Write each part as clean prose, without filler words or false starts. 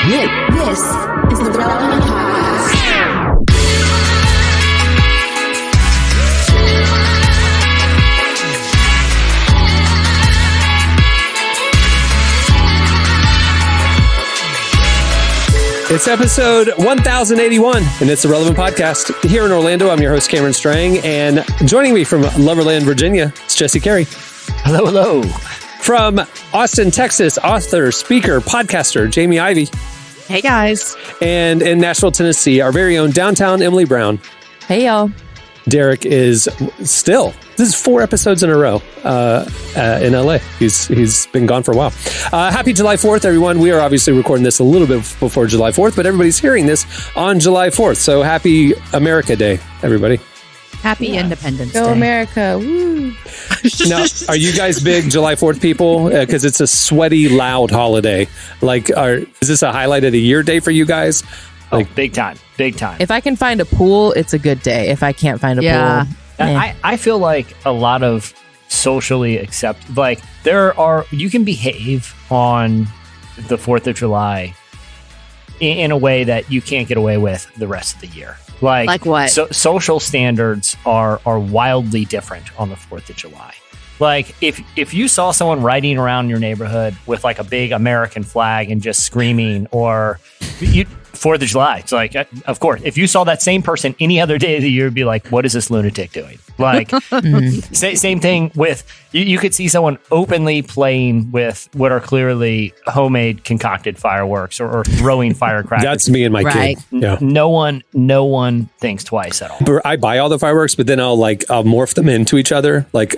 This is the Relevant Podcast. It's episode 1081, and it's the Relevant Podcast. Here in Orlando, I'm your host, Cameron Strang, and joining me from Loverland, Virginia, it's Jesse Carey. Hello, hello. From Austin, Texas, author, speaker, podcaster, Jamie Ivey. Hey, guys. And in Nashville, Tennessee, our very own downtown Emily Brown. Hey, y'all. Derek is this is 4 episodes in a row in LA. He's been gone for a while. Happy July 4th, everyone. We are obviously recording this a little bit before July 4th, but everybody's hearing this on July 4th. So happy America Day, everybody. Happy Independence Day. Go America. Woo. Now, are you guys big July 4th people? Because it's a sweaty, loud holiday. Is this a highlight of the year day for you guys? Big time. If I can find a pool, it's a good day. If I can't find a pool, I feel like a lot of socially you can behave on the 4th of July in a way that you can't get away with the rest of the year. Like what? So social standards are wildly different on the 4th of July. Like if you saw someone riding around your neighborhood with like a big American flag and just screaming, or 4th of July, it's like, of course, if you saw that same person any other day of the year, you'd be like, what is this lunatic doing? Like, same thing with, you could see someone openly playing with what are clearly homemade concocted fireworks or throwing firecrackers. That's me and my Right. kid. Yeah. No one thinks twice at all. I buy all the fireworks, but then I'll morph them into each other. Wait,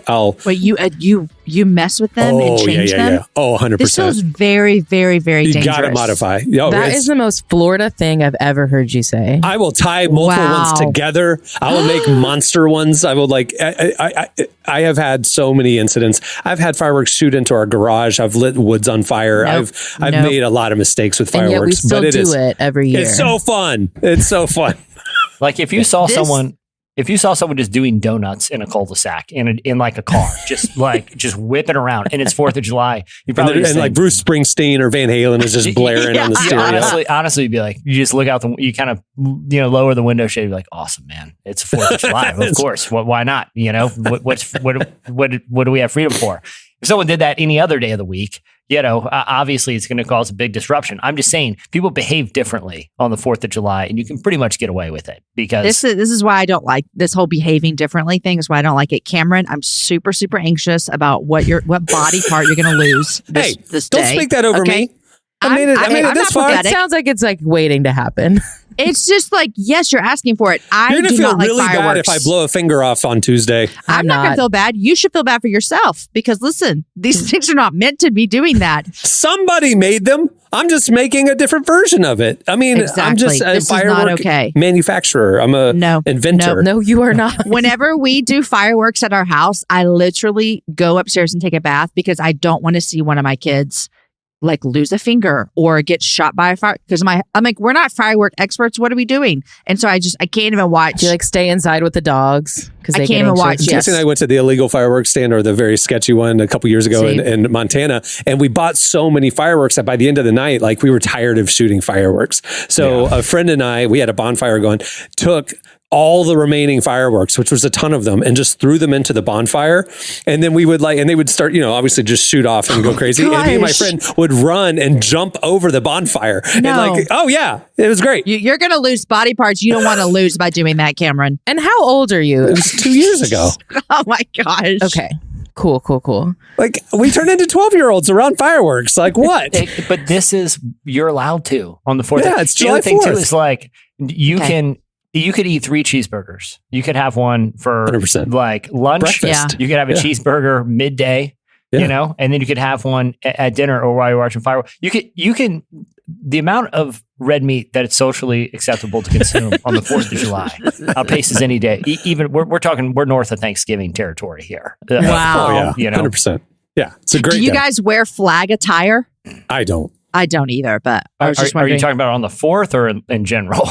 you mess with them and change them? Yeah. Oh, 100%. This feels very, very, very dangerous. You got to modify. that is the most Florida thing I've ever heard you say. I will tie multiple ones together. I will make monster ones. I will I have had so many incidents. I've had fireworks shoot into our garage. I've lit woods on fire. I've made a lot of mistakes with fireworks. And yet we still do it every year. It's so fun. It's so fun. Like if you saw someone just doing donuts in a cul-de-sac in like a car, just whipping around, and it's 4th of July, you probably and like Bruce Springsteen or Van Halen is just blaring on the stereo. Honestly, you'd be like, you just look out you kind of lower the window shade, be like, awesome, man, it's 4th of July, of course. Why not? What do we have freedom for? If someone did that any other day of the week, obviously it's going to cause a big disruption. I'm just saying people behave differently on the 4th of July, and you can pretty much get away with it because this is why I don't like this whole behaving differently thing. Is why I don't like it. Cameron, I'm super, super anxious about what body part you're going to lose this day. Don't speak that over me. I made it this far. It sounds like it's like waiting to happen. It's just like, yes, you're asking for it. You're going to feel really like bad if I blow a finger off on Tuesday. I'm not going to feel bad. You should feel bad for yourself because listen, these things are not meant to be doing that. Somebody made them. I'm just making a different version of it. I mean, exactly. I'm just a firework manufacturer. I'm a inventor. No, you are not. Whenever we do fireworks at our house, I literally go upstairs and take a bath because I don't want to see one of my kids like lose a finger or get shot by a fire. Because I'm like, we're not firework experts. What are we doing? And so I can't even watch. Do you stay inside with the dogs? Because I can't even watch. Jesse and I went to the illegal fireworks stand, or the very sketchy one, a couple years ago in Montana, and we bought so many fireworks that by the end of the night, we were tired of shooting fireworks. So a friend and I, we had a bonfire going, took all the remaining fireworks, which was a ton of them, and just threw them into the bonfire. And then we would and they would start, obviously just shoot off and go crazy. And me and my friend would run and jump over the bonfire. No. And it was great. You're going to lose body parts you don't want to lose by doing that, Cameron. And how old are you? It was 2 years ago. Oh my gosh. Okay. Cool. We turned into 12-year-olds around fireworks. Like what? But you're allowed to on the 4th. Yeah, it's July 4th. The other thing too is you could eat 3 cheeseburgers. You could have one for 100%. Like lunch. Breakfast. Yeah. You could have a cheeseburger midday, and then you could have one at dinner or while you're watching fireworks. You can the amount of red meat that it's socially acceptable to consume on the 4th of July outpaces any day. Even we're north of Thanksgiving territory here. Wow. 100%. Yeah. It's a great Do you day. guys wear flag attire? I don't. I don't either, but I was just are wondering. you talking about on the 4th or in general?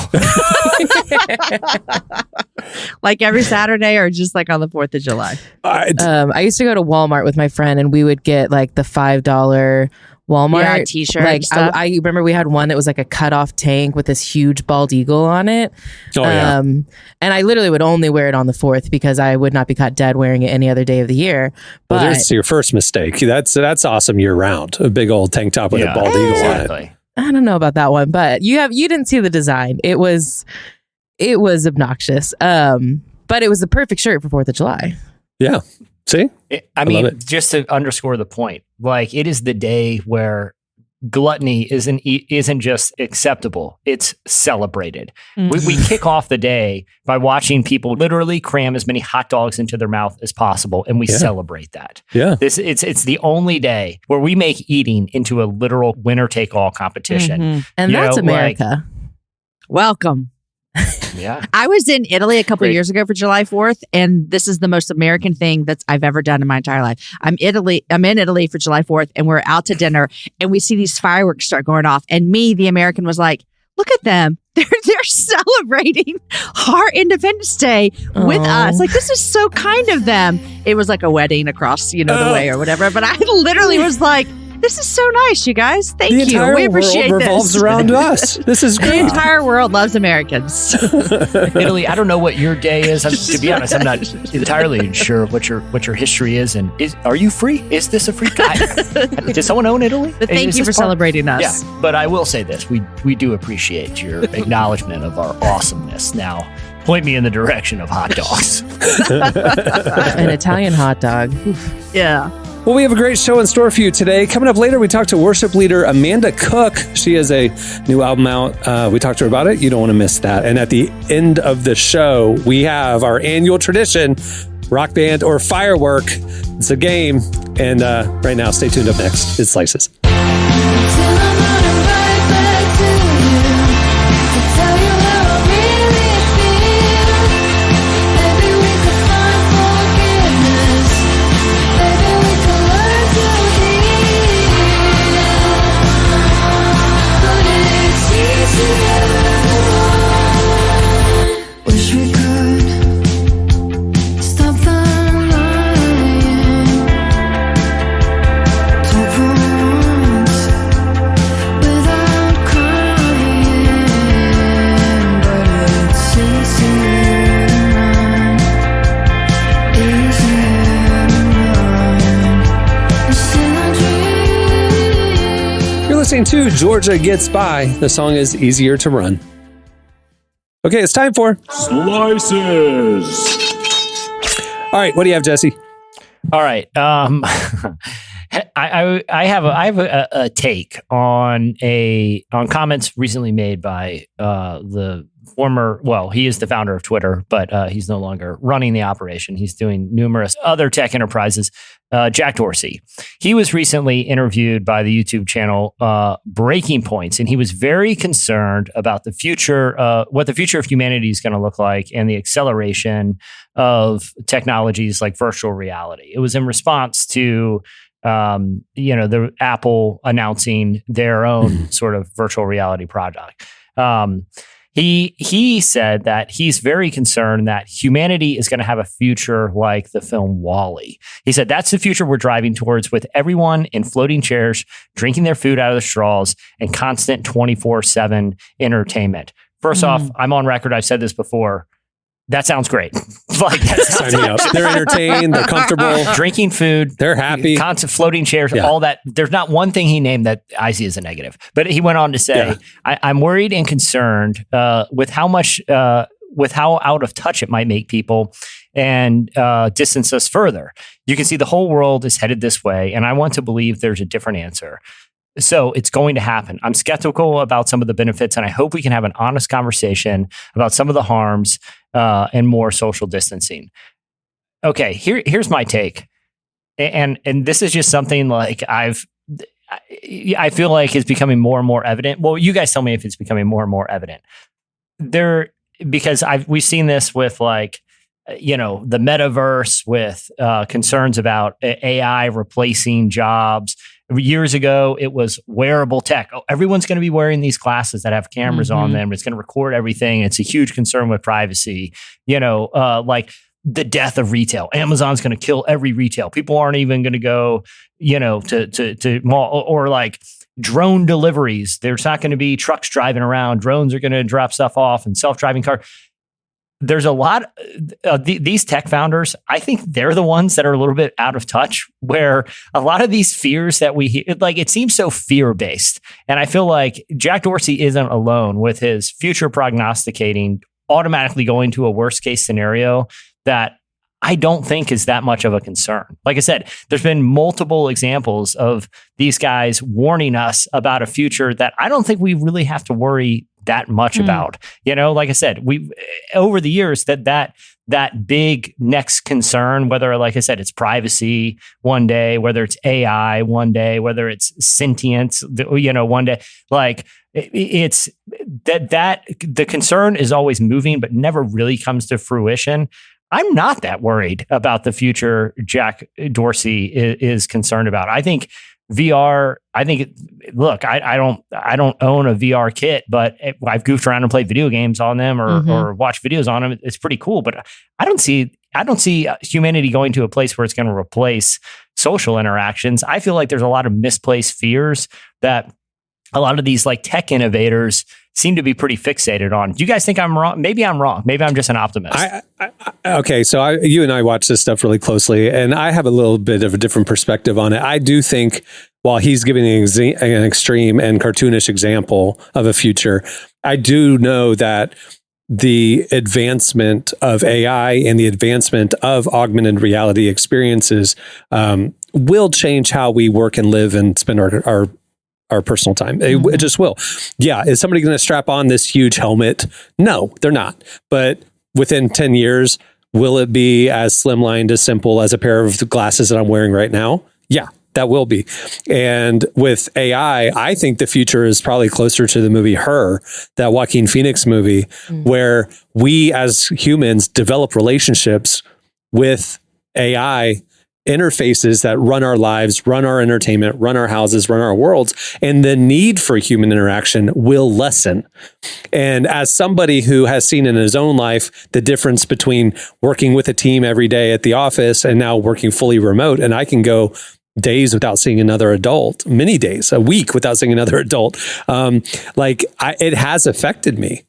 Like every Saturday or just like on the 4th of July? I used to go to Walmart with my friend and we would get like the $5 Walmart. Yeah, t-shirt Like and stuff. I remember we had one that was like a cut off tank with this huge bald eagle on it. Oh, yeah. And I literally would only wear it on the 4th because I would not be caught dead wearing it any other day of the year. But Well, there's your first mistake. That's awesome year round. A big old tank top with a bald eagle on it. Exactly. I don't know about that one, but you didn't see the design. It was obnoxious. But it was the perfect shirt for 4th of July. Yeah. See? I love mean, it. just to underscore the point, like it is the day where gluttony isn't just acceptable; it's celebrated. We kick off the day by watching people literally cram as many hot dogs into their mouth as possible, and we celebrate that. Yeah. It's the only day where we make eating into a literal winner take all competition. Mhm. And You that's know, like- America. Welcome. Yeah, I was in Italy a couple Great. years ago for July 4th, and this is the most American thing that I've ever done in my entire life. I'm in Italy for July 4th, and we're out to dinner, and we see these fireworks start going off. And me, the American, was like, "Look at them! They're celebrating our Independence Day with Aw. us. Like, this is so kind of them." It was like a wedding across, the way or whatever. But I literally was like, "This is so nice, you guys. Thank The you. entire We appreciate world revolves this." around us. This is The great. entire world loves Americans. Italy. I don't know what your day is. To be honest, I'm not entirely sure what your history is. And are you free? Is this a free guy? Does someone own Italy? But thank Is you this for part- celebrating us. Yeah, but I will say this: we do appreciate your acknowledgement of our awesomeness. Now, point me in the direction of hot dogs. An Italian hot dog. Yeah. Well, we have a great show in store for you today. Coming up later, we talk to worship leader Amanda Cook. She has a new album out. We talked to her about it. You don't want to miss that. And at the end of the show, we have our annual tradition, Rock Band or Firework. It's a game. And right now, stay tuned. Up next, it's Slices. Till I'm running right back to you to tell you how I really feel. Maybe we could find forgiveness. Maybe we could learn to heal. But it's easier. Wish we could stop the lying. Talk for once without crying, but it's easier to run, easier to run. We're still a dream. You're listening to Georgia Gets By. The song is Easier to Run. Okay, it's time for. Slices. All right, what do you have, Jesse? All right. I have a take on comments recently made by the former. Well, he is the founder of Twitter, but he's no longer running the operation. He's doing numerous other tech enterprises. Jack Dorsey. He was recently interviewed by the YouTube channel Breaking Points, and he was very concerned about the future, what the future of humanity is going to look like, and the acceleration of technologies like virtual reality. It was in response to the Apple announcing their own sort of virtual reality product. He said that he's very concerned that humanity is going to have a future like the film WALL-E. He said that's the future we're driving towards, with everyone in floating chairs, drinking their food out of the straws, and constant 24/7 entertainment. First off, I'm on record. I've said this before. That sounds great. Like that sounds Sign me up. They're entertained. They're comfortable. drinking food, They're happy. constant floating chairs, Yeah. all that. There's not one thing he named that I see as a negative. But he went on to say, I'm worried and concerned with how out of touch it might make people and distance us further. You can see the whole world is headed this way, and I want to believe there's a different answer. So it's going to happen. I'm skeptical about some of the benefits, and I hope we can have an honest conversation about some of the harms and more social distancing. Okay, here's my take, and this is just something like I feel like is becoming more and more evident. Well, you guys tell me if it's becoming more and more evident. Because we've seen this with the metaverse, with concerns about AI replacing jobs. Years ago, it was wearable tech. Oh, everyone's going to be wearing these glasses that have cameras on them. It's going to record everything. It's a huge concern with privacy. the death of retail. Amazon's going to kill every retail. People aren't even going to go, to mall or like drone deliveries. There's not going to be trucks driving around. Drones are going to drop stuff off and self-driving car. There's a lot of these tech founders. I think they're the ones that are a little bit out of touch, where a lot of these fears that we hear, like it seems so fear-based. And I feel like Jack Dorsey isn't alone with his future prognosticating, automatically going to a worst case scenario that I don't think is that much of a concern. Like I said, there's been multiple examples of these guys warning us about a future that I don't think we really have to worry that much about. Like I said, we over the years that big next concern, whether, like I said, it's privacy one day, whether it's AI one day, whether it's sentience, one day, like it's that the concern is always moving, but never really comes to fruition. I'm not that worried about the future Jack Dorsey is concerned about. I think VR, I don't own a VR kit, but I've goofed around and played video games on them or watched videos on them. It's pretty cool, but I don't see humanity going to a place where it's going to replace social interactions. I feel like there's a lot of misplaced fears that a lot of these like tech innovators seem to be pretty fixated on. Do you guys think I'm wrong? Maybe I'm wrong. Maybe I'm just an optimist. Okay, so you and I watch this stuff really closely, and I have a little bit of a different perspective on it. I do think while he's giving an extreme and cartoonish example of a future, I do know that the advancement of AI and the advancement of augmented reality experiences will change how we work and live and spend our personal time. It just will. Yeah. Is somebody going to strap on this huge helmet? No, they're not. But within 10 years, will it be as slimlined, as simple as a pair of glasses that I'm wearing right now? Yeah, that will be. And with AI, I think the future is probably closer to the movie Her, that Joaquin Phoenix movie, where we as humans develop relationships with AI interfaces that run our lives, run our entertainment, run our houses, run our worlds, and the need for human interaction will lessen. And as somebody who has seen in his own life the difference between working with a team every day at the office and now working fully remote, and I can go days without seeing another adult, many days, a week without seeing another adult, it has affected me.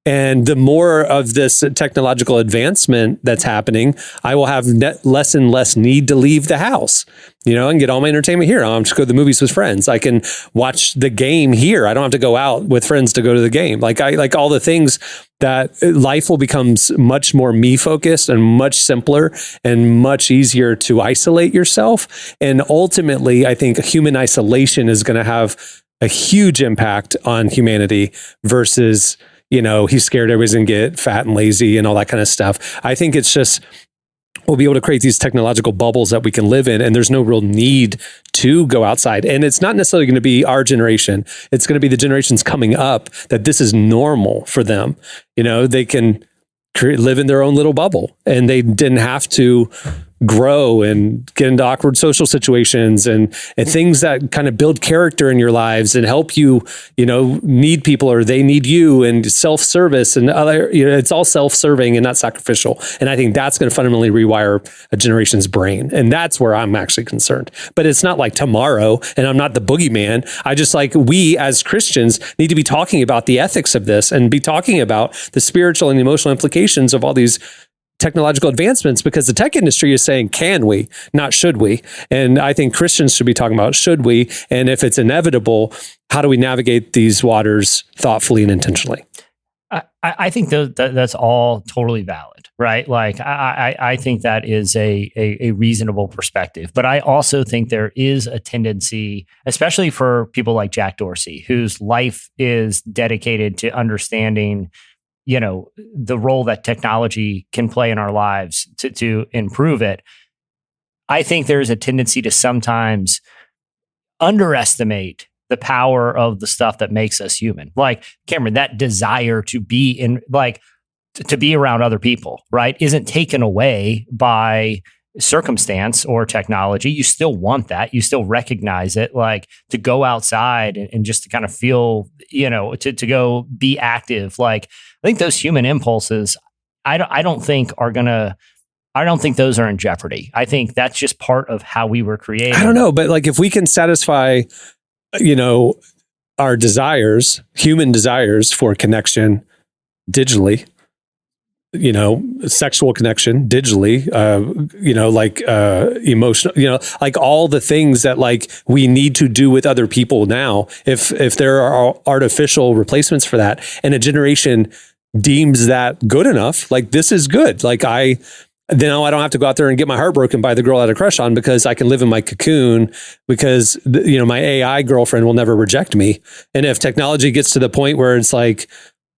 And the more of this technological advancement that's happening, I will have less and less need to leave the house. I can get all my entertainment here. I don't have to go to the movies with friends. I can watch the game here. I don't have to go out with friends to go to the game. Like all the things that life will become much more me focused and much simpler and much easier to isolate yourself. And ultimately, I think human isolation is going to have a huge impact on humanity versus he's scared everybody's going to get fat and lazy and all that kind of stuff. I think it's just, we'll be able to create these technological bubbles that we can live in, and there's no real need to go outside. And it's not necessarily going to be our generation. It's going to be the generations coming up that this is normal for them. They can live in their own little bubble, and they didn't have to grow and get into awkward social situations and things that kind of build character in your lives and help you, need people or they need you, and self-service and other, it's all self-serving and not sacrificial. And I think that's going to fundamentally rewire a generation's brain. And that's where I'm actually concerned. But it's not like tomorrow, and I'm not the boogeyman. I just we as Christians need to be talking about the ethics of this and be talking about the spiritual and emotional implications of all these technological advancements, because the tech industry is saying, can we, not should we? And I think Christians should be talking about, should we? And if it's inevitable, how do we navigate these waters thoughtfully and intentionally? I think that's all totally valid, right? Like I think that is a reasonable perspective, but I also think there is a tendency, especially for people like Jack Dorsey, whose life is dedicated to understanding the role that technology can play in our lives to improve it. I think there's a tendency to sometimes underestimate the power of the stuff that makes us human. Like, Cameron, that desire to be to be around other people, right, isn't taken away by circumstance or technology. You still want that. You still recognize it, like to go outside and just to kind of feel, to go be active. Like, I think those human impulses, I don't think are going to I don't think those are in jeopardy. I think that's just part of how we were created. I don't know, but like if we can satisfy, our desires, human desires for connection digitally, sexual connection digitally, emotional, like all the things that like we need to do with other people now. If there are artificial replacements for that, and a generation deems that good enough, like this is good. Like then I don't have to go out there and get my heart broken by the girl I had a crush on, because I can live in my cocoon, because my AI girlfriend will never reject me. And if technology gets to the point where it's like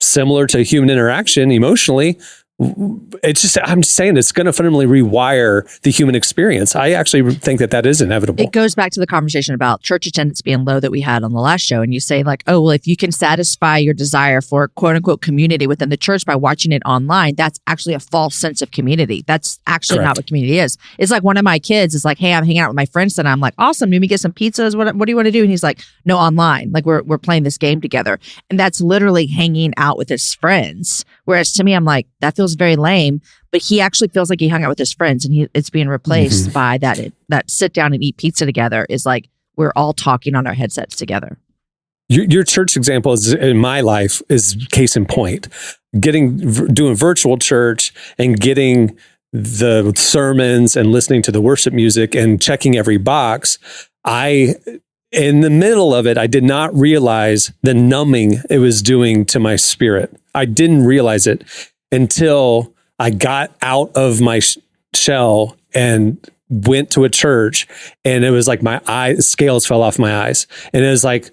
similar to human interaction emotionally, I'm just saying it's going to fundamentally rewire the human experience. I actually think that is inevitable. It goes back to the conversation about church attendance being low that we had on the last show. And you say like, oh, well, if you can satisfy your desire for quote unquote community within the church by watching it online, that's actually a false sense of community. That's actually not what community is. It's like one of my kids is like, hey, I'm hanging out with my friends and I'm like, awesome. Let me get some pizzas. What do you want to do? And he's like, no, online. Like we're playing this game together. And that's literally hanging out with his friends. Whereas to me, I'm like, that feels very lame, but he actually feels like he hung out with his friends, and it's being replaced by that sit down and eat pizza together is like we're all talking on our headsets together. Your church example is in my life is case in point. Doing virtual church and getting the sermons and listening to the worship music and checking every box. In the middle of it, I did not realize the numbing it was doing to my spirit. I didn't realize it until I got out of my shell and went to a church, and it was like my scales fell off my eyes. And it was like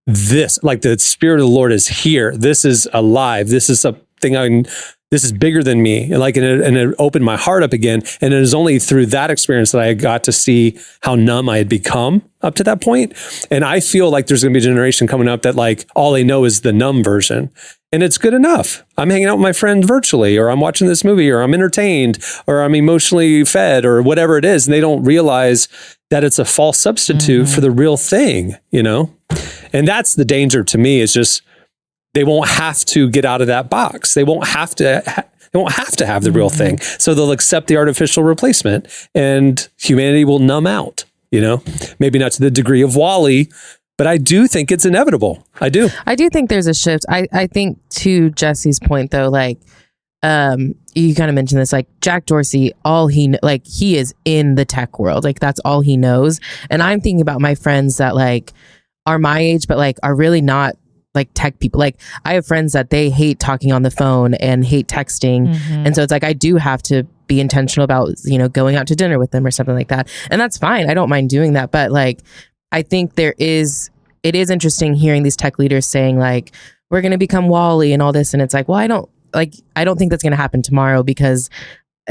the Spirit of the Lord is here. This is alive. This is something this is bigger than me. And it opened my heart up again. And it was only through that experience that I got to see how numb I had become up to that point. And I feel like there's going to be a generation coming up that like all they know is the numb version. And it's good enough. I'm hanging out with my friend virtually, or I'm watching this movie, or I'm entertained, or I'm emotionally fed, or whatever it is. And they don't realize that it's a false substitute for the real thing, And that's the danger to me, is just they won't have to get out of that box. They won't have to have the real thing. So they'll accept the artificial replacement, and humanity will numb out, maybe not to the degree of WALL-E, but I do think it's inevitable. I do think there's a shift. I think, to Jesse's point though, like, you kind of mentioned this, like Jack Dorsey, he is in the tech world. Like that's all he knows. And I'm thinking about my friends that like are my age, but like are really not like tech people. Like I have friends that they hate talking on the phone and hate texting. And so it's like, I do have to be intentional about, going out to dinner with them or something like that. And that's fine. I don't mind doing that. But like, I think it is interesting hearing these tech leaders saying like, we're going to become WALL-E and all this. And it's like, well, I don't think that's going to happen tomorrow, because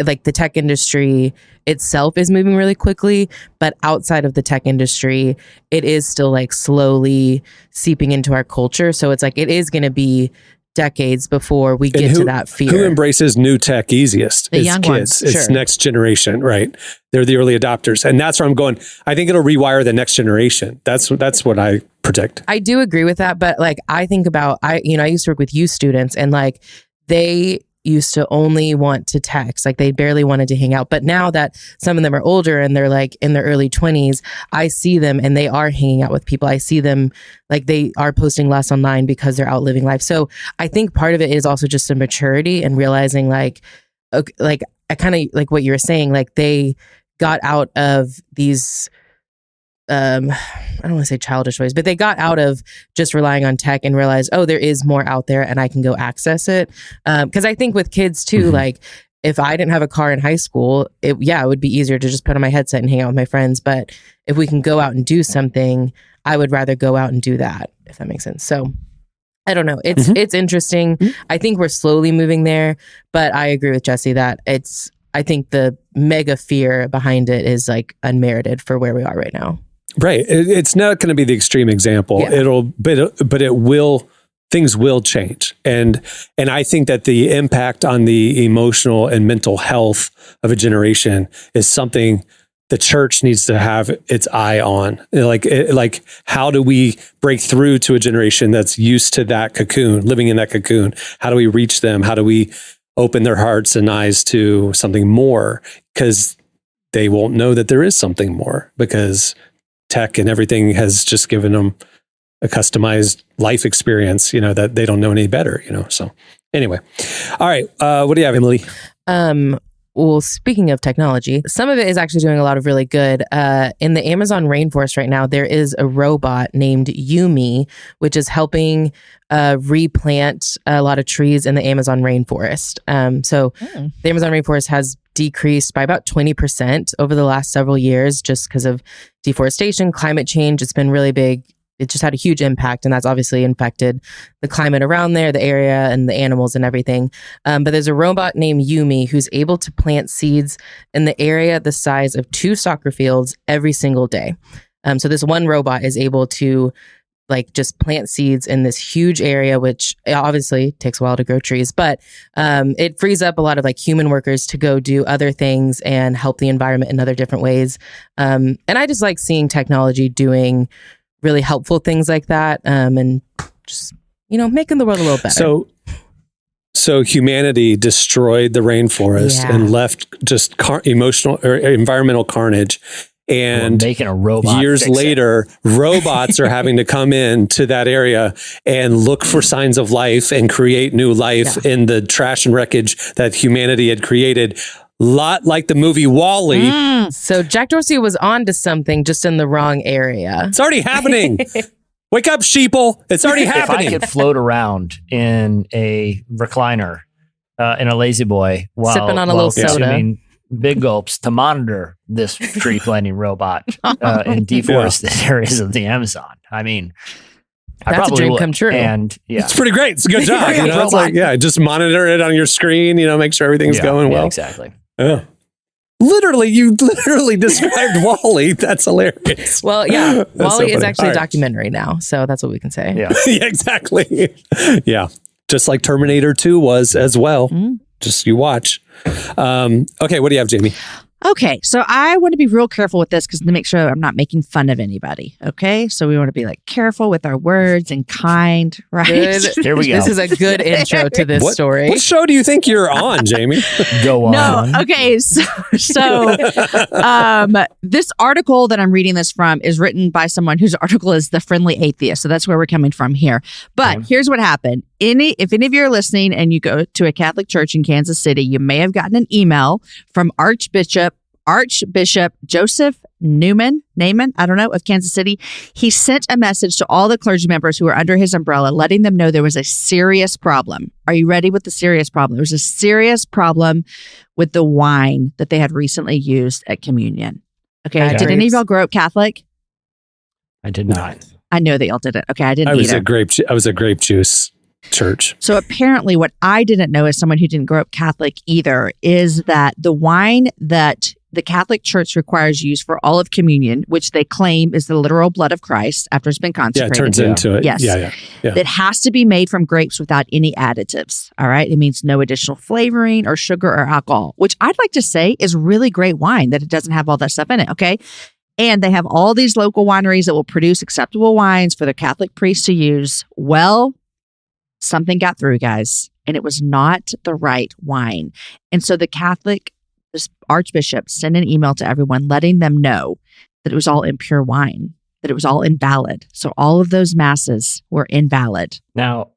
like the tech industry itself is moving really quickly, but outside of the tech industry, it is still like slowly seeping into our culture. So it's like, it is going to be decades before we get to that fear. Who embraces new tech easiest? The it's young kids. ones. It's next generation, right? They're the early adopters. And that's where I'm going. I think it'll rewire the next generation. That's what I predict. I do agree with that. But like, I think about, I used to work with youth students, and like they used to only want to text. Like they barely wanted to hang out. But now that some of them are older and they're like in their early 20s, I see them and they are hanging out with people. I see them like they are posting less online because they're out living life. So I think part of it is also just a maturity and realizing like, okay, like I kind of like what you were saying, like they got out of these I don't want to say childish ways, but they got out of just relying on tech and realized, oh, there is more out there and I can go access it. Because I think with kids too, like if I didn't have a car in high school, it would be easier to just put on my headset and hang out with my friends. But if we can go out and do something, I would rather go out and do that, if that makes sense. So I don't know. It's interesting. I think we're slowly moving there, but I agree with Jesse that I think the mega fear behind it is like unmerited for where we are right now. Right. It's not going to be the extreme example. Yeah. But it will, things will change. And I think that the impact on the emotional and mental health of a generation is something the church needs to have its eye on. Like how do we break through to a generation that's used to that cocoon, living in that cocoon? How do we reach them? How do we open their hearts and eyes to something more, because they won't know that there is something more, because tech and everything has just given them a customized life experience, that they don't know any better, So anyway, all right. What do you have, Emily? Well, speaking of technology, some of it is actually doing a lot of really good. In the Amazon rainforest right now, there is a robot named Yumi, which is helping replant a lot of trees in the Amazon rainforest. The Amazon rainforest has decreased by about 20% over the last several years just because of deforestation, climate change. It's been really big. It just had a huge impact, and that's obviously infected the climate around there, the area, and the animals and everything. But there's a robot named Yumi who's able to plant seeds in the area the size of 2 soccer fields every single day. So this one robot is able to just plant seeds in this huge area, which obviously takes a while to grow trees, but it frees up a lot of human workers to go do other things and help the environment in other different ways. And I just like seeing technology doing really helpful things like that, and just making the world a little better. So humanity destroyed the rainforest and left just emotional or environmental carnage. And we're making a robot. Years later, robots are having to come in to that area and look for signs of life and create new life in the trash and wreckage that humanity had created. Lot like the movie WALL-E. So Jack Dorsey was on to something, just in the wrong area. It's already happening. Wake up, sheeple. It's already happening. If I could float around in a recliner, in a lazy boy, sipping on a little soda, consuming big gulps to monitor this tree planting robot in deforested areas of the Amazon. I mean, I that's a dream would. come true. And it's pretty great. It's a good job. It's like, just monitor it on your screen, make sure everything's going well. Exactly. Yeah. You literally described WALL-E. That's hilarious. Well, yeah. WALL-E so is actually All a documentary now. So that's what we can say. Yeah. Yeah, exactly. Yeah. Just like Terminator 2 was as well. Just you watch. Okay. What do you have, Jamie? Okay, so I want to be real careful with this because to make sure I'm not making fun of anybody. Okay, so we want to be careful with our words and kind, right? Good. Here we go. This is a good intro to this story. What show do you think you're on, Jamie? Go on. No, okay, so this article that I'm reading this from is written by someone whose article is The Friendly Atheist. So that's where we're coming from here. But here's what happened. If any of you are listening and you go to a Catholic church in Kansas City, you may have gotten an email from Archbishop Joseph Naaman, I don't know, of Kansas City. He sent a message to all the clergy members who were under his umbrella, letting them know there was a serious problem. Are you ready with the serious problem? There was a serious problem with the wine that they had recently used at communion. Okay. Did any of y'all grow up Catholic? I did not. I know that y'all didn't. Okay. I didn't I was either. I was a grape juice church. So apparently what I didn't know as someone who didn't grow up Catholic either is that the wine that the Catholic Church requires use for all of communion, which they claim is the literal blood of Christ after it's been consecrated. Yeah, it turns into it. Yes. Yeah. It has to be made from grapes without any additives. All right. It means no additional flavoring or sugar or alcohol, which I'd like to say is really great wine that it doesn't have all that stuff in it. Okay. And they have all these local wineries that will produce acceptable wines for the Catholic priests to use. Well, something got through, guys, and it was not the right wine. And so this archbishop sent an email to everyone letting them know that it was all impure wine, that it was all invalid. So all of those masses were invalid. Now,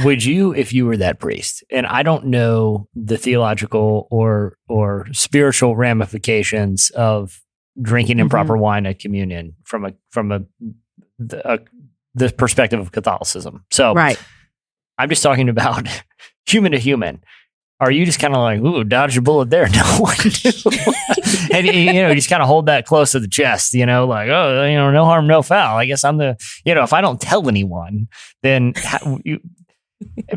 would you, if you were that priest, and I don't know the theological or spiritual ramifications of drinking improper wine at communion from the perspective of Catholicism. So Right. I'm just talking about human to human. Are you just kind of like, ooh, dodge your bullet there? No. And, you just kind of hold that close to the chest, like, oh, no harm, no foul. I guess I'm if I don't tell anyone, then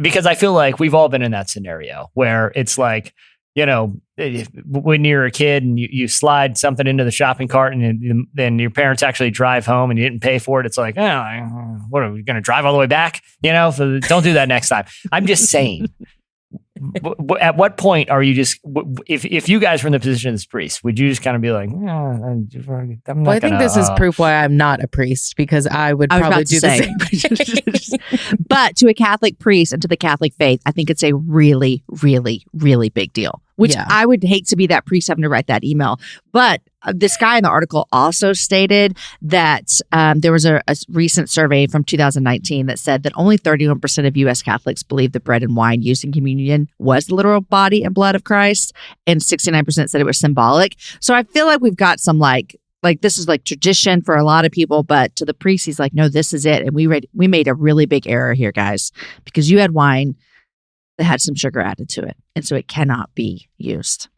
because I feel like we've all been in that scenario where it's like, when you're a kid and you slide something into the shopping cart and then your parents actually drive home and you didn't pay for it. It's like, what are we going to drive all the way back? So don't do that next time. I'm just saying, At what point are you just if you guys were in the position of this priest, would you just kind of be like, I'm not Well, I think gonna, this is proof why I'm not a priest because I would I was probably about to do the say. same. But to a Catholic priest and to the Catholic faith, I think it's a really, really, really big deal. Which Yeah. I would hate to be that priest having to write that email. But this guy in the article also stated that there was a recent survey from 2019 that said that only 31% of U.S. Catholics believe the bread and wine used in communion was the literal body and blood of Christ, and 69% said it was symbolic. So I feel like we've got some like this is like tradition for a lot of people, but to the priest, he's like, no, this is it. And we made a really big error here, guys, because you had wine that had some sugar added to it. And so it cannot be used.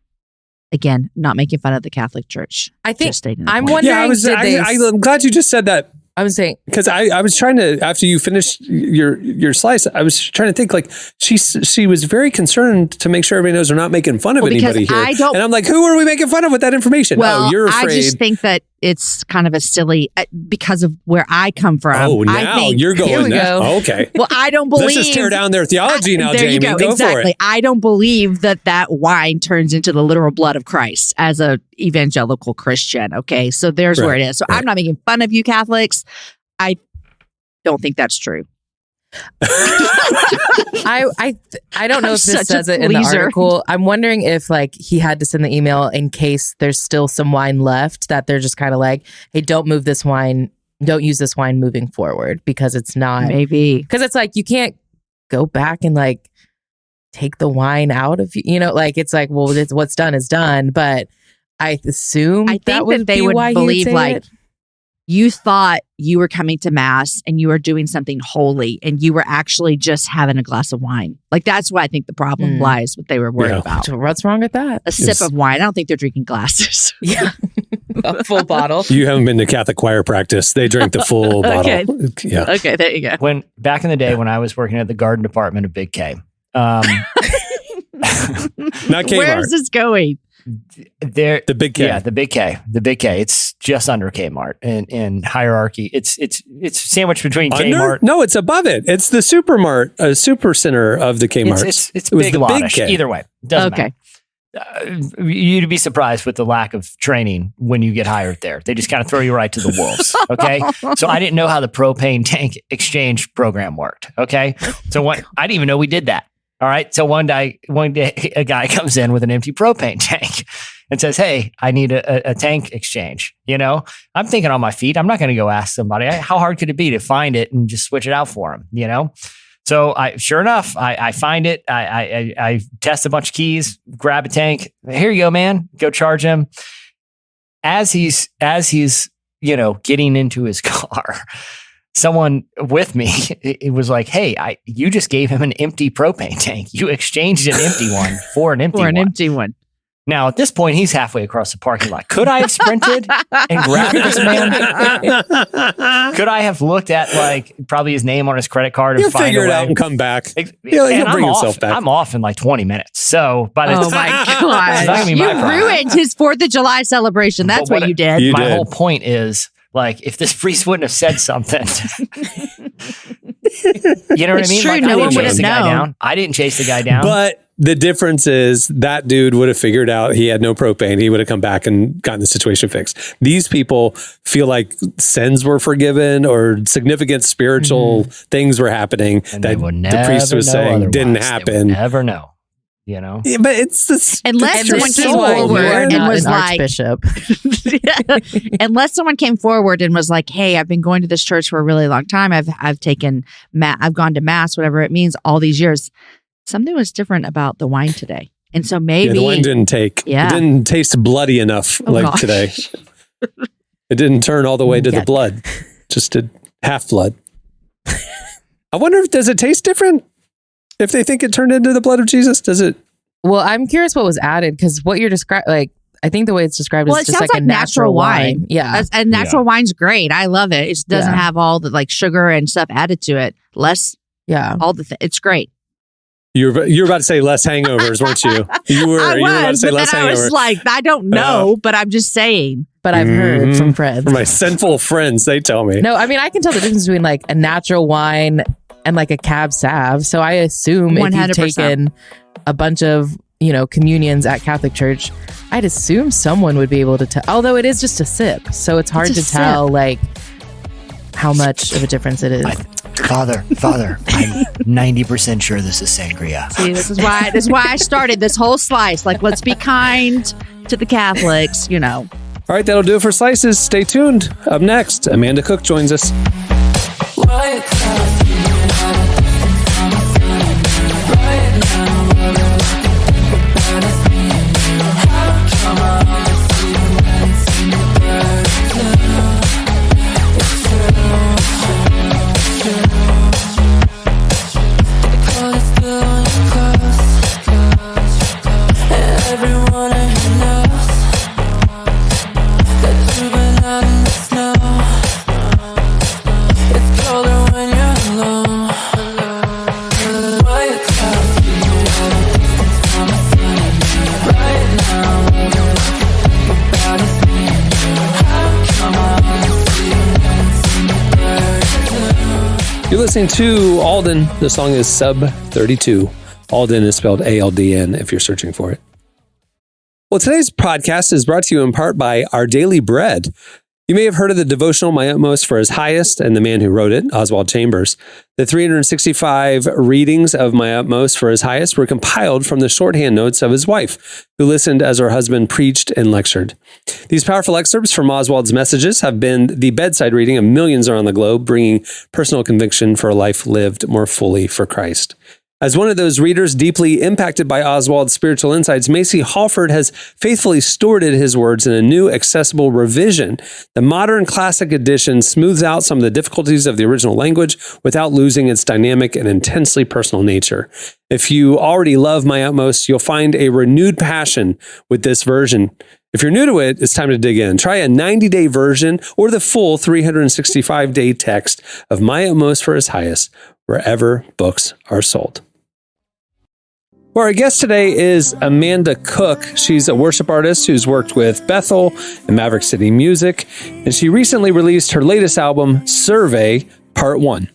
Again, not making fun of the Catholic Church. I think Just stating the I'm point. wondering. I'm glad you just said that. I'm saying Because I was trying to, after you finished your slice, I was trying to think like she was very concerned to make sure everybody knows we're not making fun of Well, because anybody here. I don't- And I'm like, who are we making fun of with that information? Well, oh, you're afraid. I just think that it's kind of a silly, because of where I come from. oh, I now think, you're Here going we there. go. Okay. Well, I don't believe. Let's just tear down their theology now, there Jamie. you go. Go Exactly. for it. I don't believe that wine turns into the literal blood of Christ as a evangelical Christian. Okay, so there's where Right, it is. So right. I'm not making fun of you Catholics. I don't think that's true. I don't know I'm if this such a says it in the pleaser. article. I'm wondering if like he had to send the email in case there's still some wine left that they're just kind of like, hey, don't move this wine, don't use this wine moving forward because it's not Maybe. because it's like you can't go back and like take the wine out of like it's like, well, it's, what's done is done. But I assume I think that would that they be would why he believe say like it. you thought you were coming to mass and you were doing something holy and you were actually just having a glass of wine. Like that's why I think the problem lies, what they were worried Yeah. about. So what's wrong with that? A sip Yes. of wine. I don't think they're drinking glasses. Yeah, a full bottle. You haven't been to Catholic choir practice. They drink the full Okay. bottle. Yeah. Okay, there you go. when back in the day when I was working at the garden department of Big K. Not Kmart. Where is this going? There, The Big K. Yeah, the Big K. It's just under Kmart in hierarchy. It's sandwiched between Under? Kmart. No, it's above it. It's the Supermart, super center of the Kmart. It's It was big the Big Lotish. K. Either way, doesn't Okay. matter. You'd be surprised with the lack of training when you get hired there. They just kind of throw you right to the wolves. Okay. So I didn't know how the propane tank exchange program worked. Okay. So I didn't even know we did that. All right. So one day, a guy comes in with an empty propane tank and says, "Hey, I need a tank exchange." I'm thinking on my feet. I'm not going to go ask somebody. How hard could it be to find it and just switch it out for him? So sure enough, I find it. I test a bunch of keys, grab a tank. Here you go, man. Go charge him. As he's getting into his car, someone with me, it was like, "Hey, you just gave him an empty propane tank. You exchanged an empty one for an empty For an one." empty one. Now, at this point, he's halfway across the parking lot. Could I have sprinted and grabbed this man? Could I have looked at probably his name on his credit card and He'll find figure a it way? out and come back. And He'll I'm bring off. himself back. I'm off in like 20 minutes. So by the Oh time, my It's not gonna gosh. be You my problem. ruined his 4th of July celebration. That's But what you did. You my did. whole point is if this priest wouldn't have said something, you know what It's I mean? true, I no didn't one would chase have the guy known. down. I didn't chase the guy down. But the difference is that dude would have figured out he had no propane. He would have come back and gotten the situation fixed. These people feel like sins were forgiven or significant spiritual things were happening and they that would the priest never was know saying didn't otherwise. They would happen. never know. Yeah, but it's this. Unless it's someone your came soul, forward man. and not was an like- archbishop. Unless someone came forward and was like, "Hey, I've been going to this church for a really long time. I've I've gone to mass, whatever it means, all these years." Something was different about the wine today, and so Yeah, maybe the wine didn't take. Yeah. It didn't taste bloody enough Oh, like gosh. today. It didn't turn all the way to Yeah. the blood. Just did half blood. I wonder if does it taste different if they think it turned into the blood of Jesus? Does it? Well, I'm curious what was added because what you're describing, I think the way it's described Well, is it just sounds like a like natural wine. Yeah. and natural wine's great. I love it. It just doesn't Yeah. have all the sugar and stuff added to it. Less Yeah. all the it's great. You were about to say less hangovers, weren't you? You were. I you were about to was, say but less then I was hangovers. like, I don't know, but I'm just saying. But I've heard from friends. From my sinful friends, they tell me. No, I mean, I can tell the difference between like a natural wine and like a cab sav. So I assume if 100%. you've taken a bunch of, communions at Catholic Church, I'd assume someone would be able to tell. Although it is just a sip, so it's hard It's a to tell like how much of a difference it is. Father, I'm 90% sure this is sangria. See, this is why I started this whole slice. Like, let's be kind to the Catholics, All right, that'll do it for Slices. Stay tuned. Up next, Amanda Cook joins us. You're listening to Alden. The song is Sub 32. Alden is spelled ALDN if you're searching for it. Well, today's podcast is brought to you in part by Our Daily Bread. You may have heard of the devotional My Utmost for His Highest and the man who wrote it, Oswald Chambers. The 365 readings of My Utmost for His Highest were compiled from the shorthand notes of his wife, who listened as her husband preached and lectured. These powerful excerpts from Oswald's messages have been the bedside reading of millions around the globe, bringing personal conviction for a life lived more fully for Christ. As one of those readers deeply impacted by Oswald's spiritual insights, Macy Halford has faithfully stewarded his words in a new, accessible revision. The modern classic edition smooths out some of the difficulties of the original language without losing its dynamic and intensely personal nature. If you already love My Utmost, you'll find a renewed passion with this version. If you're new to it, it's time to dig in. Try a 90-day version or the full 365-day text of My Utmost for His Highest, wherever books are sold. Well, our guest today is Amanda Cook. She's a worship artist who's worked with Bethel and Maverick City Music, and she recently released her latest album, Survey, Part 1.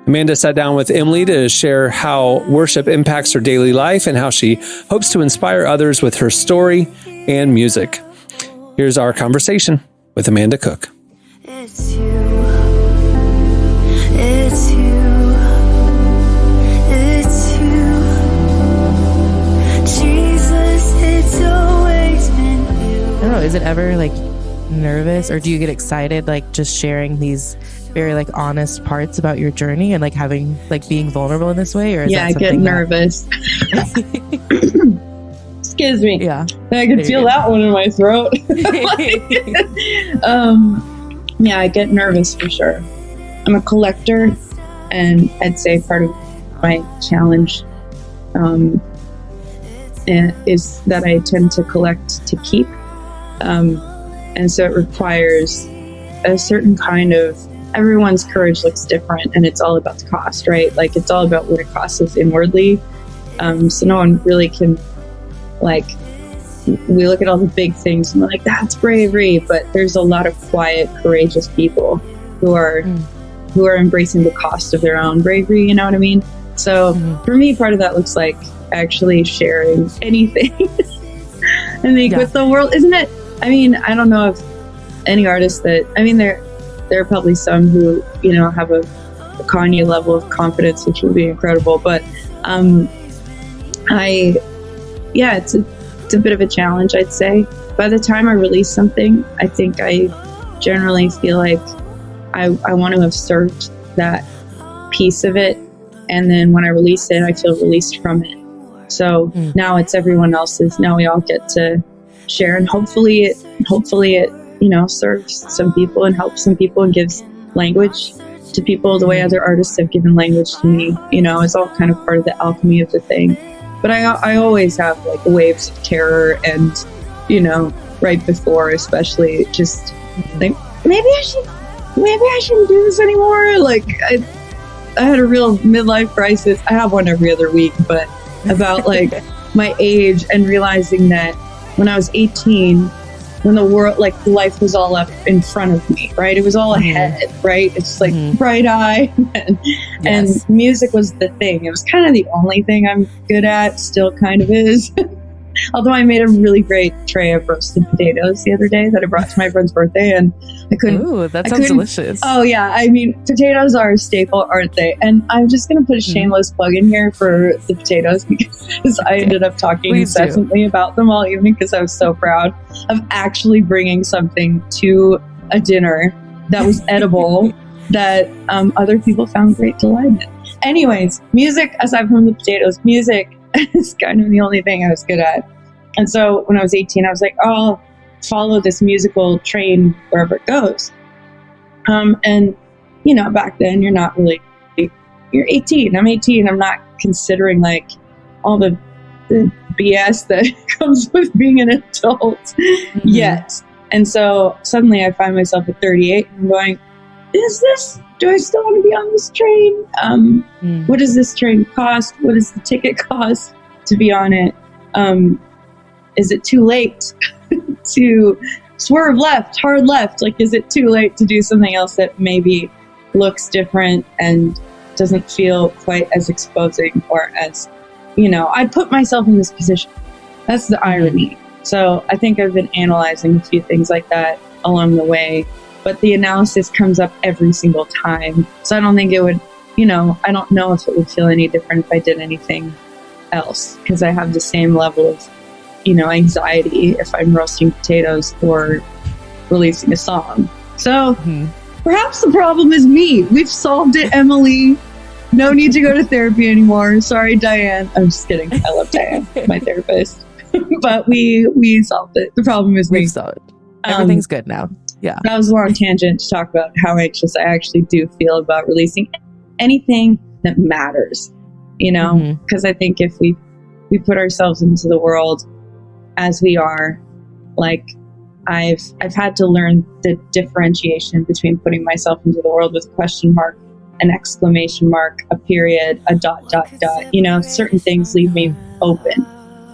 Amanda sat down with Emily to share how worship impacts her daily life and how she hopes to inspire others with her story and music. Here's our conversation with Amanda Cook. It's you. It's you. It's you. Jesus, it's always been you. I don't know, is it ever like nervous, or do you get excited like just sharing these very like honest parts about your journey and like having like being vulnerable in this way? Or is Yeah, I that get something nervous. Excuse me. Yeah. I can feel that one in my throat. Yeah, I get nervous for sure. I'm a collector, and I'd say part of my challenge is that I tend to collect to keep. And so it requires a certain kind of, everyone's courage looks different, and it's all about the cost, right? Like, it's all about what it costs us inwardly. So no one really can, like, we look at all the big things and we're like, that's bravery, but there's a lot of quiet, courageous people who are embracing the cost of their own bravery, you know what I mean? So for me, part of that looks like actually sharing anything. I think with the world, isn't it? I mean, I don't know if any artists that, I mean, there are probably some who, you know, have a Kanye level of confidence, which would be incredible. But it's a bit of a challenge, I'd say. By the time I release something, I think I generally feel like I want to have served that piece of it. And then when I release it, I feel released from it. So now it's everyone else's. Now we all get to share, and hopefully it, you know, serves some people and helps some people and gives language to people the way other artists have given language to me. You know, it's all kind of part of the alchemy of the thing. But I always have like waves of terror, and, you know, right before, especially, just think maybe I shouldn't do this anymore. Like I had a real midlife crisis. I have one every other week, but about like my age, and realizing that when I was 18, when the world, like life was all up in front of me, right? It was all ahead, right? It's like bright eye and music was the thing. It was kind of the only thing I'm good at, still kind of is. Although I made a really great tray of roasted potatoes the other day that I brought to my friend's birthday, and I couldn't. Ooh, that sounds delicious. Oh yeah, I mean, potatoes are a staple, aren't they? And I'm just going to put a shameless plug in here for the potatoes because I ended up talking incessantly about them all evening because I was so proud of actually bringing something to a dinner that was edible that other people found great delight in. Anyways, music, aside from the potatoes, music is kind of the only thing I was good at. And so when I was 18, I was like, oh, I'll follow this musical train wherever it goes. And, you know, back then you're not really, you're 18. I'm 18. I'm not considering like all the BS that comes with being an adult yet. And so suddenly I find myself at 38 and I'm going, do I still want to be on this train? What does this train cost? What does the ticket cost to be on it? Is it too late to swerve left, hard left? Like, is it too late to do something else that maybe looks different and doesn't feel quite as exposing or as, you know, I put myself in this position. That's the irony. So I think I've been analyzing a few things like that along the way. But the analysis comes up every single time. So I don't think it would, you know, I don't know if it would feel any different if I did anything else because I have the same level of, you know, anxiety if I'm roasting potatoes or releasing a song. So perhaps the problem is me. We've solved it, Emily. No need to go to therapy anymore. Sorry, Diane. I'm just kidding. I love Diane, my therapist. But we solved it. The problem is me. We've solved it. Everything's good now. Yeah. That was a long tangent to talk about how anxious I actually do feel about releasing anything that matters, you know, because I think if we put ourselves into the world as we are, like I've had to learn the differentiation between putting myself into the world with a question mark, an exclamation mark, a period, a ... You know, certain things leave me open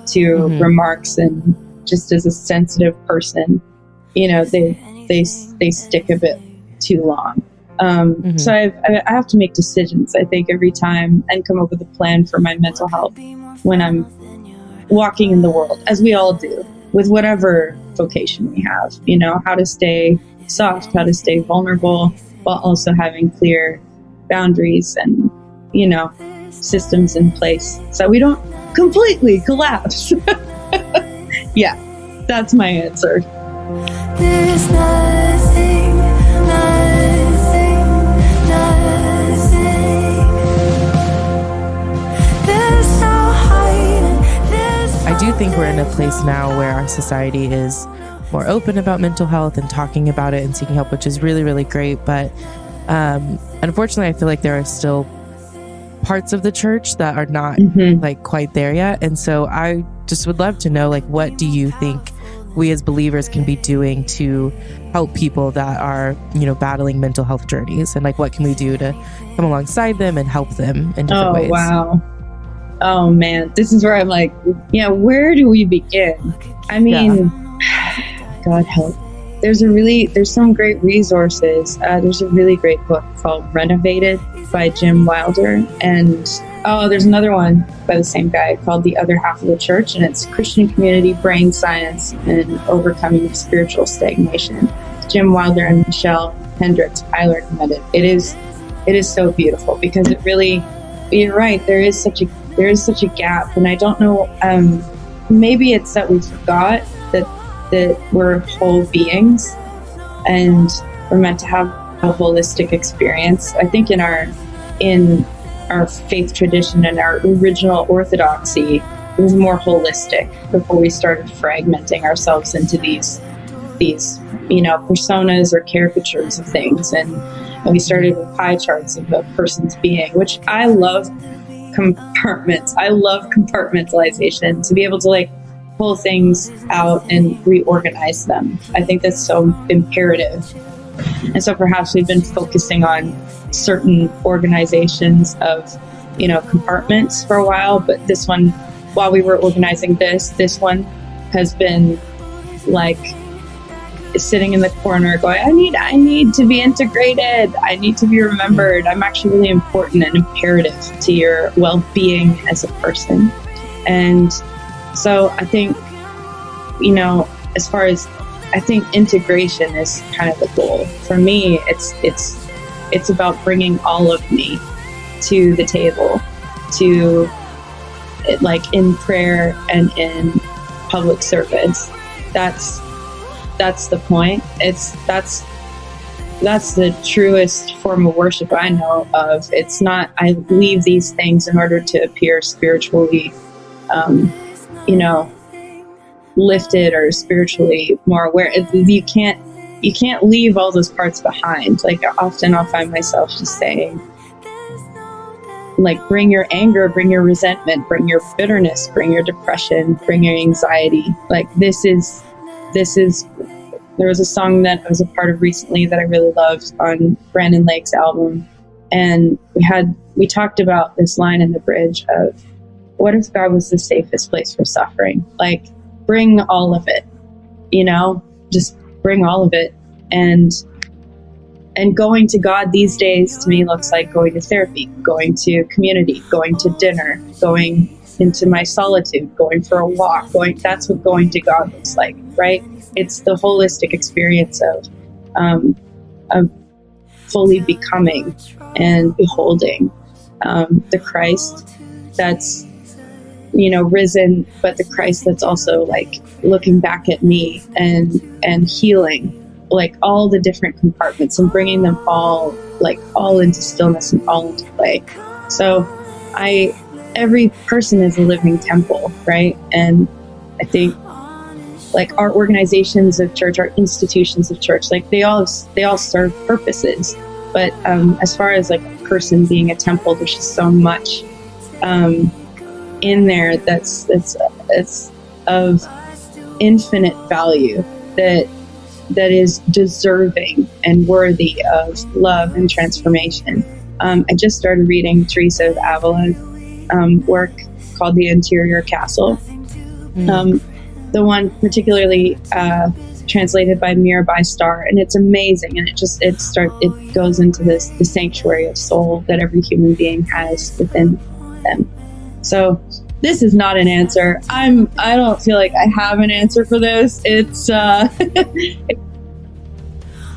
to remarks, and just as a sensitive person, you know, they stick a bit too long. So I have to make decisions, I think, every time and come up with a plan for my mental health when I'm walking in the world, as we all do, with whatever vocation we have, you know, how to stay soft, how to stay vulnerable while also having clear boundaries and, you know, systems in place so we don't completely collapse. Yeah, that's my answer. There's nothing. There's no hiding. I do think we're in a place now where our society is more open about mental health and talking about it and seeking help, which is really, really great. But unfortunately, I feel like there are still parts of the church that are not like quite there yet. And so I just would love to know, like, what do you think we as believers can be doing to help people that are, you know, battling mental health journeys, and like what can we do to come alongside them and help them in different ways? Wow. Oh man, this is where I'm like, yeah, where do we begin? I mean, God help. There's some great resources. There's a really great book called Renovated by Jim Wilder, and there's another one by the same guy called The Other Half of the Church, and it's Christian Community, Brain Science, and Overcoming Spiritual Stagnation. Jim Wilder and Michelle Hendricks, highly recommend it. It is so beautiful because it really, you're right, there is such a gap, and I don't know, maybe it's that we forgot that we're whole beings and we're meant to have a holistic experience. I think in our faith tradition and our original orthodoxy, it was more holistic before we started fragmenting ourselves into these you know, personas or caricatures of things, and we started with pie charts of a person's being, which I love. Compartments. I love compartmentalization, to be able to like pull things out and reorganize them. I think that's so imperative. And so perhaps we've been focusing on certain organizations of, you know, compartments for a while, but this one, while we were organizing this one has been like sitting in the corner going, I need to be integrated. I need to be remembered. I'm actually really important and imperative to your well-being as a person. And so I think, as far as I think integration is kind of the goal. For me, it's about bringing all of me to the table, to like in prayer and in public service. That's the point. That's the truest form of worship I know of. It's not I leave these things in order to appear spiritually lifted or spiritually more aware. You can't leave all those parts behind. Like often I'll find myself just saying, like, bring your anger, bring your resentment, bring your bitterness, bring your depression, bring your anxiety. Like this is there was a song that I was a part of recently that I really loved on Brandon Lake's album, and we talked about this line in the bridge of, what if God was the safest place for suffering? Like, bring all of it, just bring all of it. And going to God these days to me looks like going to therapy, going to community, going to dinner, going into my solitude, going for a walk, that's what going to God looks like, right? It's the holistic experience of fully becoming and beholding the Christ that's risen, but the Christ that's also like looking back at me and healing like all the different compartments and bringing them all into stillness and all into play. So every person is a living temple, right? And I think like our organizations of church, our institutions of church, like they all serve purposes. But as far as like a person being a temple, there's just so much in there that's of infinite value that is deserving and worthy of love and transformation. I just started reading Teresa of Avila work called The Interior Castle. The one particularly translated by Mirabai Starr, and it's amazing. And it goes into the sanctuary of soul that every human being has within them. So this is not an answer. I don't feel like I have an answer for this. It's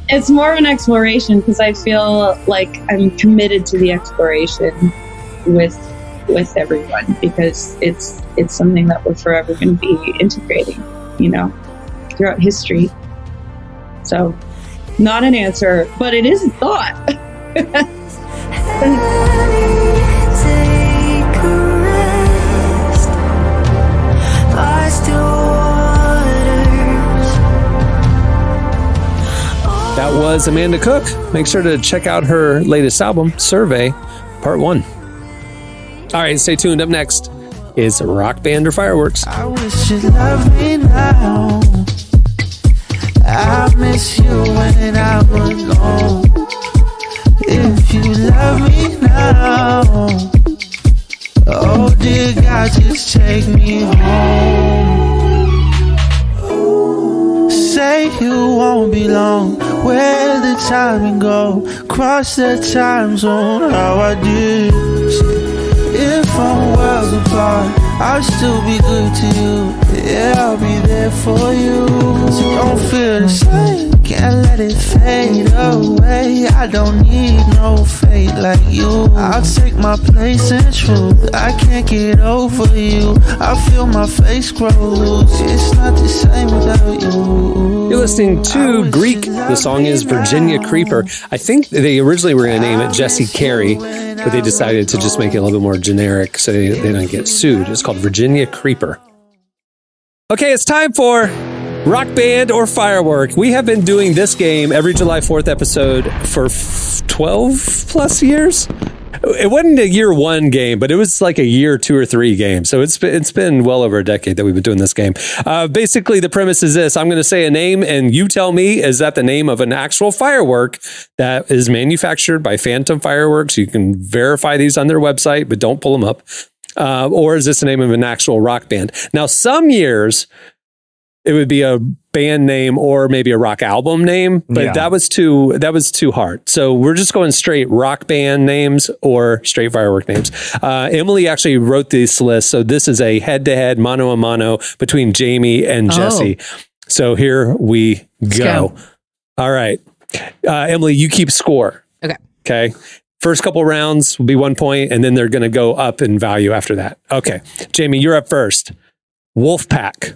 it's more of an exploration because I feel like I'm committed to the exploration with everyone, because it's something that we're forever going to be integrating, throughout history. So not an answer, but it is a thought. That was Amanda Cook. Make sure to check out her latest album, Survey, Part 1. All right, stay tuned. Up next is Rock Band or Fireworks. I wish you'd love me now. I miss you when I was gone. If you love me now, oh dear God, just take me home. Say you won't be long. Where the timing go? Cross the time zone. How I did. If I'm worlds apart, I'll still be good to you. Yeah, I'll be there for you. So don't feel the same. Can't let it fade away. I don't need no fate like you. I'll take my place in truth. I can't get over you. I feel my face grow loose. It's not the same without you. You're listening to Greek. The song is Virginia Creeper. I think they originally were going to name it Jesse Carey, but they decided to just make it a little bit more generic so they don't get sued. It's called Virginia Creeper. Okay, it's time for Rock Band or Firework. We have been doing this game every July 4th episode for 12 plus years. It wasn't a year one game, but it was like a year 2 or 3 game. So it's been well over a decade that we've been doing this game. Basically, the premise is this. I'm going to say a name and you tell me, is that the name of an actual firework that is manufactured by Phantom Fireworks? You can verify these on their website, but don't pull them up. Or is this the name of an actual rock band? Now, some years it would be a band name or maybe a rock album name, but Yeah. that was too hard. So we're just going straight rock band names or straight firework names. Emily actually wrote this list, so this is a head-to-head, mano a mano between Jamie and Jesse. So here we go. All right, Emily, you keep score. Okay. First couple rounds will be 1 point, and then they're going to go up in value after that. Okay, Jamie, you're up first. Wolfpack.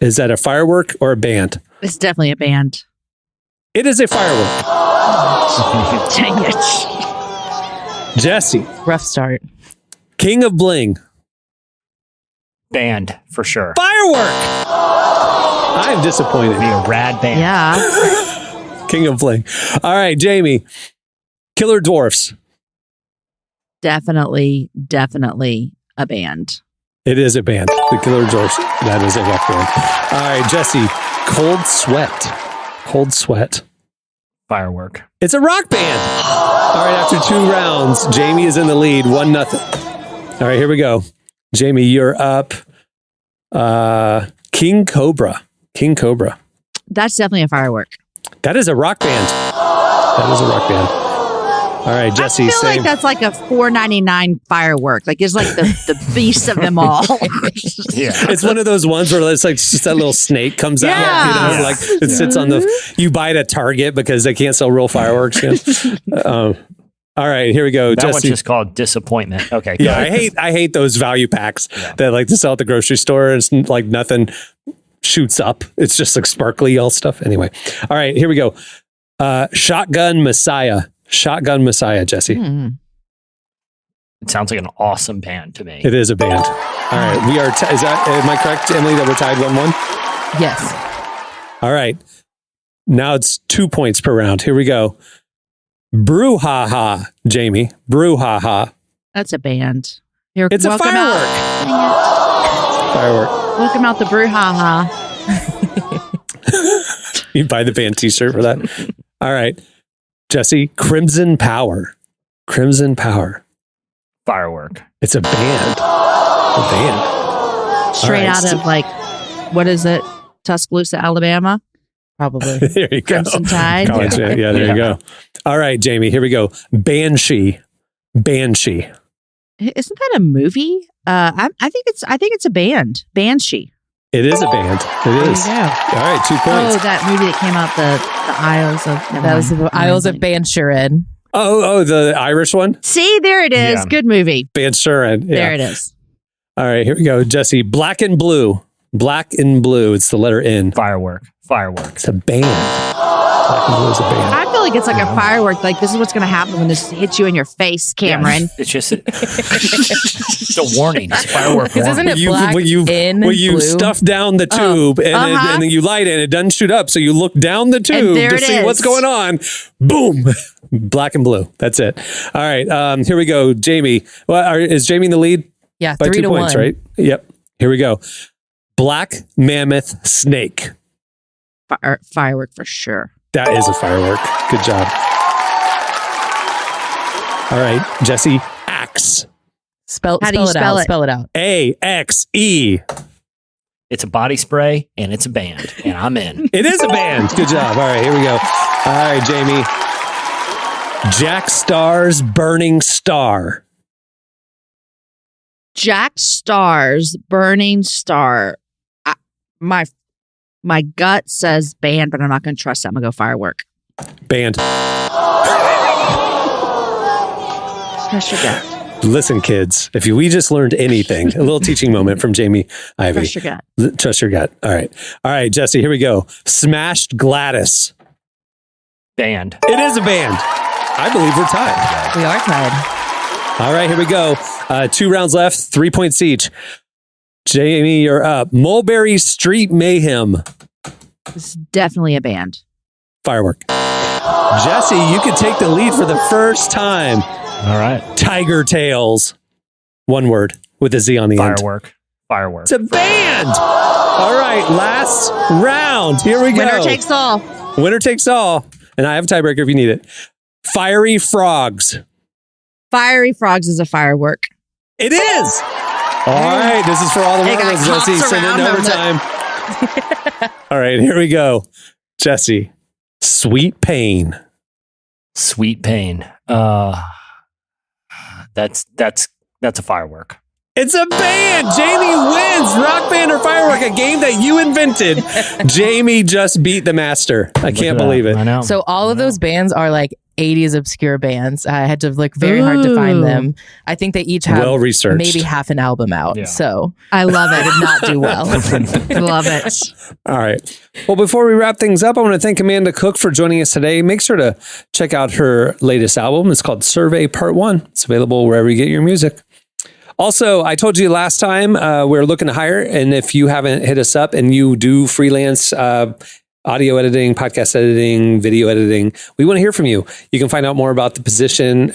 Is that a firework or a band? It's definitely a band. It is a firework. Dang it. Jesse. Rough start. King of Bling. Band for sure. Firework. I'm disappointed. Be a rad band. Yeah. King of Bling. All right, Jamie. Killer Dwarfs. Definitely a band. It is a band. The Killer Dwarfs. That is a rock band. All right, Jesse. Cold Sweat. Cold Sweat. Firework. It's a rock band. All right, after 2 rounds, Jamie is in the lead, 1-0. All right, here we go. Jamie, you're up. King Cobra. King Cobra. That's definitely a firework. That is a rock band. That is a rock band. All right, Jesse. I feel same. like that's like a $4.99 firework. Like it's like the beast of them all. Yeah. It's one of those ones where it's like just that little snake comes out. Yeah. You know, like it sits on the. You buy it at Target because they can't sell real fireworks. You know? All right, here we go. That Jesse. one's just called disappointment. Okay. Yeah, I hate those value packs that like to sell at the grocery store. It's like nothing shoots up. It's just like sparkly all stuff. Anyway, all right, here we go. Shotgun Messiah. Shotgun Messiah, Jesse. It sounds like an awesome band to me. It is a band. All right, we are. Is that? Am I correct, Emily? That we're tied 1-1. Yes. All right. Now it's 2 points per round. Here we go. Brouhaha, Jamie. Brouhaha. That's a band. Here, It's a welcome firework. Out, Firework. welcome out the brouhaha. You buy the band T-shirt for that. All right, Jesse. Crimson Power. Crimson Power. Firework. It's a band. A band. Straight All right, out of like, what is it? Tuscaloosa, Alabama. Probably. There you go. Crimson Tide. College, yeah, there you go. All right, Jamie. Here we go. Banshee. Banshee. Isn't that a movie? I think it's a band. Banshee. It is a band. It is. There you go. All right, 2 Oh, points. that movie that came out, the Isles of. That was the Isles of Bansherin. Oh, the Irish one? See, there it is. Yeah. Good movie. Bansherin. Yeah. There it is. All right, here we go. Jesse, Black and Blue. Black and Blue. It's the letter N. Firework. Fireworks. It's a band. Black and Blue is a band. I feel like it's like a firework. Like this is what's going to happen when this hits you in your face, Cameron. It's just it's a warning. It's a firework Because warning. isn't it black when you blue? stuff down the tube and then you light it and it doesn't shoot up, so you look down the tube there to it see is. what's going on. Boom. Black and Blue. That's it. All right. Here we go. Jamie. Well, is Jamie in the lead? Yeah, By 3 2 to points, 1. right? Yep. Here we go. Black Mammoth Snake. Firework for sure. That is a firework. Good job. All right, Jesse. Axe. Spell How do you it spell out. it? Spell it out. AXE. It's a body spray and it's a band. And I'm in. It is a band. Good job. All right, here we go. All right, Jamie. Jack Star's Burning Star. Jack Star's Burning Star. My gut says band, but I'm not going to trust that. I'm going to go firework. Band. Trust your gut. Listen, kids, if we just learned anything, a little teaching moment from Jamie Ivy. Trust your gut. Trust your gut. All right. All right, Jesse, here we go. Smashed Gladys. Band. It is a band. I believe we're tied. We are tied. All right, here we go. 2 rounds left, 3 points each. Jamie, you're up. Mulberry Street Mayhem. This is definitely a band. Firework. Jesse, you could take the lead for the first time. All right. Tiger Tails. One word with a Z on the end. Firework. Firework. It's a band. All right, last round. Here we go. Winner takes all. Winner takes all. And I have a tiebreaker if you need it. Fiery Frogs. Fiery Frogs is a firework. It is. All right, this is for all the They got Marbles, Jesse. cops Send it in around them overtime. All right, here we go. Jesse, Sweet Pain. Sweet Pain. That's a firework. It's a band. Jamie wins. Rock band or firework, a game that you invented. Jamie just beat the master. I can't believe it. I know. So all of those bands are like 80s obscure bands. I had to look very hard to find them. I think they each have Well researched. maybe half an album out. Yeah. So I love I it. did not do well. Love it. All right. Well, before we wrap things up, I want to thank Amanda Cook for joining us today. Make sure to check out her latest album. It's called Survey Part 1. It's available wherever you get your music. Also, I told you last time we're looking to hire, and if you haven't hit us up and you do freelance audio editing, podcast editing, video editing, we want to hear from you. You can find out more about the position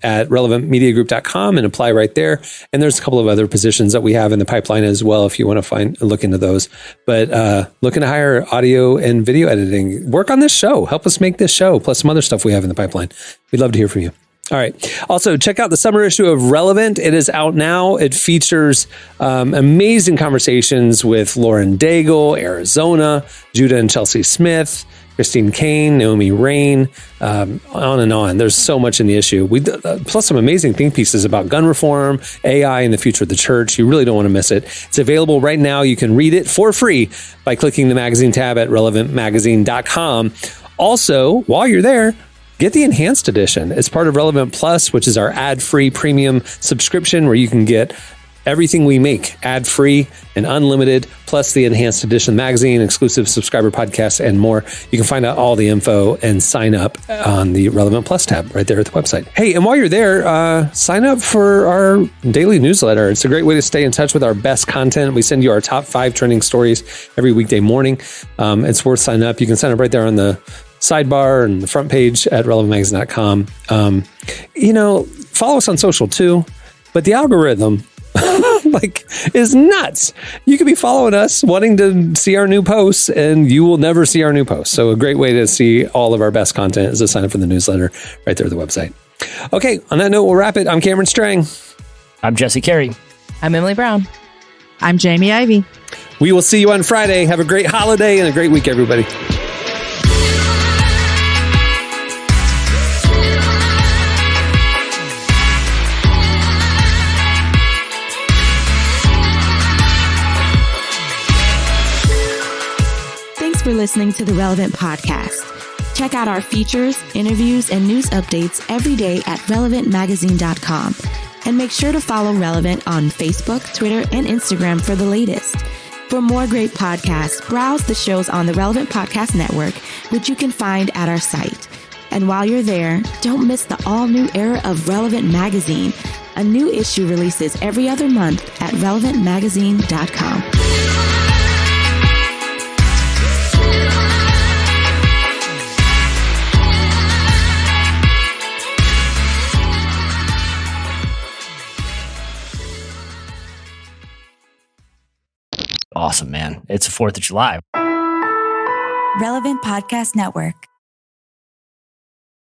at relevantmediagroup.com and apply right there. And there's a couple of other positions that we have in the pipeline as well if you want to look into those. But looking to hire audio and video editing, work on this show, help us make this show, plus some other stuff we have in the pipeline. We'd love to hear from you. All right. Also, check out the summer issue of Relevant. It is out now. It features amazing conversations with Lauren Daigle, Arizona, Judah and Chelsea Smith, Christine Kane, Naomi Rain, on and on. There's so much in the issue. Plus some amazing think pieces about gun reform, AI, and the future of the church. You really don't want to miss it. It's available right now. You can read it for free by clicking the magazine tab at relevantmagazine.com. Also, while you're there, get the enhanced edition. It's part of Relevant Plus, which is our ad-free premium subscription where you can get everything we make ad-free and unlimited, plus the enhanced edition magazine, exclusive subscriber podcasts, and more. You can find out all the info and sign up on the Relevant Plus tab right there at the website. Hey, and while you're there, sign up for our daily newsletter. It's a great way to stay in touch with our best content. We send you our top 5 trending stories every weekday morning. It's worth signing up. You can sign up right there on the sidebar and the front page at relevantmagazine.com. Follow us on social too, but the algorithm is nuts. You could be following us, wanting to see our new posts, and you will never see our new posts. So a great way to see all of our best content is to sign up for the newsletter right there at the website. Okay, on that note, we'll wrap it. I'm Cameron Strang. I'm Jesse Carey. I'm Emily Brown. I'm Jamie Ivey. We will see you on Friday. Have a great holiday and a great week, everybody. Thanks for listening to the Relevant Podcast. Check out our features, interviews, and news updates every day at relevantmagazine.com. And make sure to follow Relevant on Facebook, Twitter, and Instagram for the latest. For more great podcasts, browse the shows on the Relevant Podcast Network, which you can find at our site. And while you're there, don't miss the all-new era of Relevant Magazine. A new issue releases every other month at relevantmagazine.com. Awesome, man. It's the 4th of July. Relevant Podcast Network.